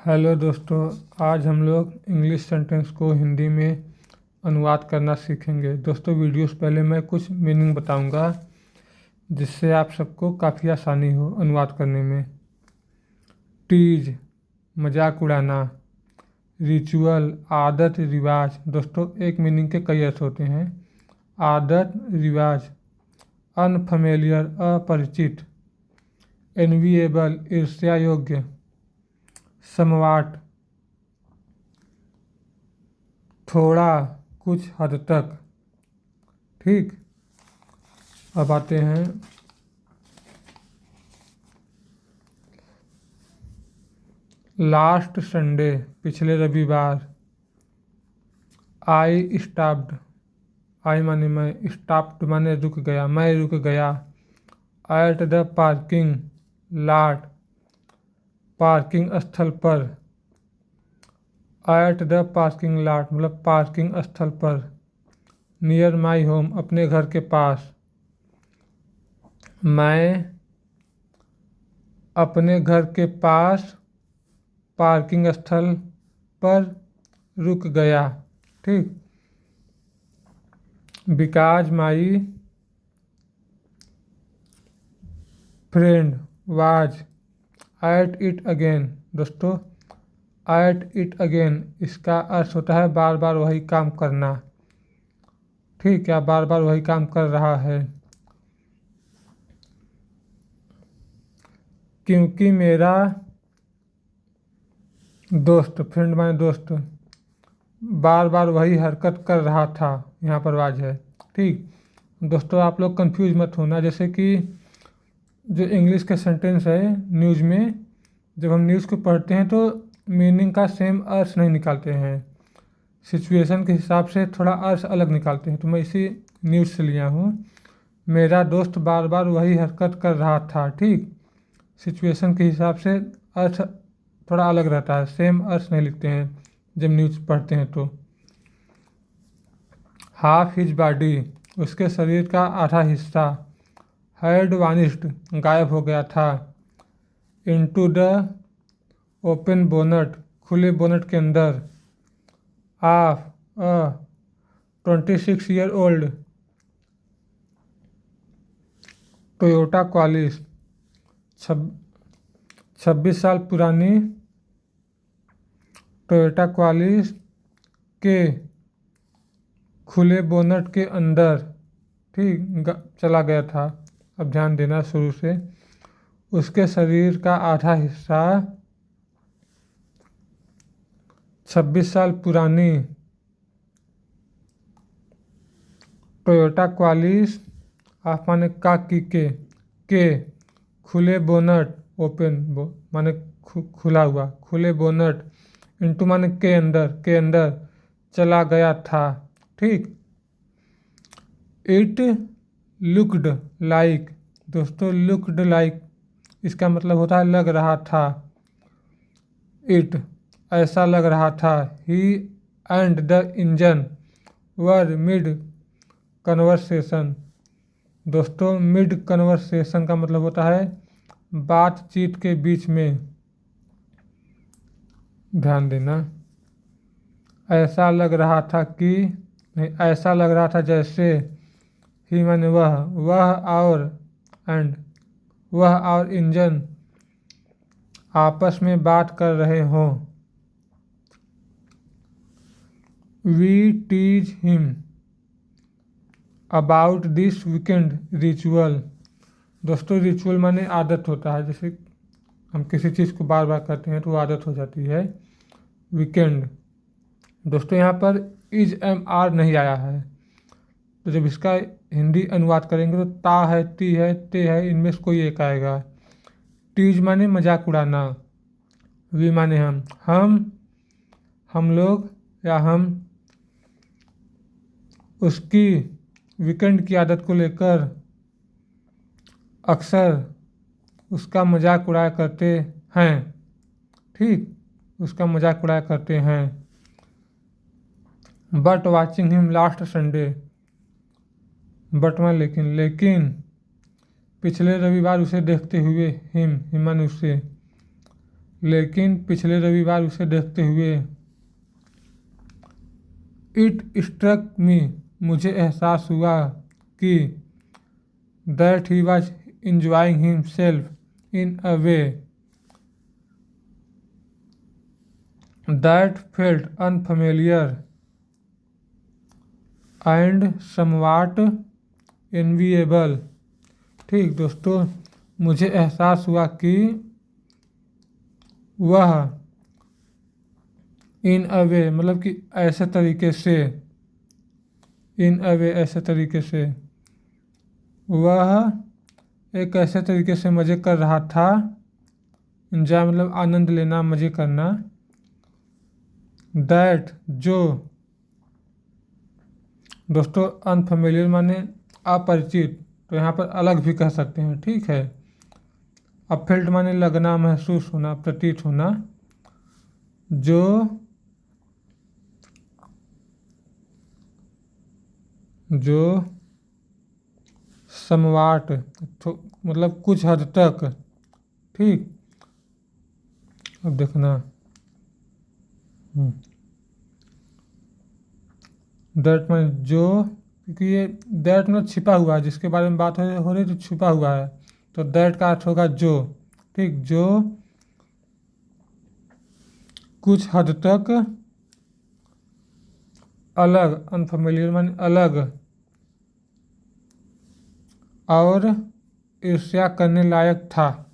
Hello दोस्तों। आज हम लोग इंग्लिश सेंटेंस को हिंदी में अनुवाद करना सीखेंगे। दोस्तों वीडियो से पहले मैं कुछ मीनिंग बताऊंगा जिससे आप सबको काफ़ी आसानी हो अनुवाद करने में। टीज मजाक उड़ाना, रिचुअल आदत रिवाज। दोस्तों एक मीनिंग के कई अर्थ होते हैं। आदत रिवाज, अनफेमिलियर अपरिचित, एनविएबल ईर्ष्या योग्य, समवाट थोड़ा कुछ हद तक। ठीक, अब आते हैं लास्ट संडे, पिछले रविवार। आई स्टॉप्ड, आई माने मैं, स्टॉप्ड माने रुक गया, मैं रुक गया। At the parking lot, parking स्थल पर। एट द पार्किंग लॉट मतलब पार्किंग स्थल पर। नियर माई होम, अपने घर के पास। मैं अपने घर के पास पार्किंग स्थल पर रुक गया। ठीक, because my friend was at it again. दोस्तों एट इट अगेन इसका अर्थ होता है बार बार वही काम करना। ठीक है, बार बार वही काम कर रहा है। क्योंकि मेरा दोस्त, फ्रेंड माने दोस्त, बार बार वही हरकत कर रहा था, यहाँ पर वाज है। ठीक दोस्तों, आप लोग कंफ्यूज मत होना। जैसे कि जो इंग्लिश का सेंटेंस है न्यूज़ में, जब हम न्यूज़ को पढ़ते हैं तो मीनिंग का सेम अर्थ नहीं निकालते हैं, सिचुएशन के हिसाब से थोड़ा अर्थ अलग निकालते हैं। तो मैं इसी न्यूज़ से लिया हूँ। मेरा दोस्त बार बार वही हरकत कर रहा था। ठीक, सिचुएशन के हिसाब से अर्थ थोड़ा अलग रहता है, सेम अर्थ नहीं लिखते हैं जब न्यूज़ पढ़ते हैं तो। हाफ हिज बॉडी, उसके शरीर का आधा हिस्सा। हैड वानिस्ड, गायब हो गया था। इनटू द ओपन बोनट, खुले बोनट के अंदर। Of a 26-year-old Toyota Qualis, 26 साल पुरानी टोयोटा क्वालिस के खुले बोनट के अंदर। ठीक, चला गया था। अब ध्यान देना शुरू से। उसके शरीर का आधा हिस्सा 26 साल पुरानी टोयोटा क्वालिस, आप माने का की के खुले बोनट, ओपन माने खुला हुआ, खुले बोनट, इंटू माने के अंदर चला गया था। ठीक, इट लुक्ड लाइक। दोस्तों लुक्ड लाइक इसका मतलब होता है लग रहा था। इट ऐसा लग रहा था। He and the engine were mid conversation. दोस्तों मिड कन्वर्सेशन का मतलब होता है बातचीत के बीच में। ध्यान देना, ऐसा लग रहा था कि नहीं, ऐसा लग रहा था जैसे। ही माने वह और एंड, वह और इंजन आपस में बात कर रहे हों। We tease him about this weekend ritual. दोस्तों रिचुअल माने आदत होता है, जैसे हम किसी चीज़ को बार बार करते हैं तो वो आदत हो जाती है। वीकेंड, दोस्तों यहाँ पर इज एम आर नहीं आया है, तो जब इसका हिंदी अनुवाद करेंगे तो ता है, ती है, ते है, इनमें से कोई एक आएगा। टीज माने मजाक उड़ाना। वी माने हम लोग या हम उसकी वीकेंड की आदत को लेकर अक्सर उसका मजाक उड़ाया करते हैं। ठीक, उसका मजाक उड़ाया करते हैं। But watching him last Sunday, but में लेकिन पिछले रविवार उसे देखते हुए, हिम माने उसे। लेकिन पिछले रविवार उसे देखते हुए इट स्ट्रक मी, मुझे एहसास हुआ कि that he was enjoying himself in a way that felt unfamiliar and somewhat enviable। ठीक दोस्तों, मुझे एहसास हुआ कि वह इन अ वे मतलब कि ऐसे तरीके से, इन अ वे ऐसे तरीके से, वह एक ऐसे तरीके से मज़े कर रहा था। एंजॉय मतलब आनंद लेना, मज़े करना। दैट जो, दोस्तों अनफेमिलियर माने अपरिचित, तो यहाँ पर अलग भी कह सकते हैं। ठीक है। अब फेल्ट माने लगना, महसूस होना, प्रतीत होना। जो समवाट तो मतलब कुछ हद तक। ठीक, अब देखना दैट में जो, क्योंकि ये दैट में छिपा हुआ है, जिसके बारे में बात हो रही तो छिपा हुआ है, तो दैट का अर्थ होगा जो। ठीक, जो कुछ हद तक अलग, अनफेमिलियर माने अलग, और ईर्ष्या करने लायक था।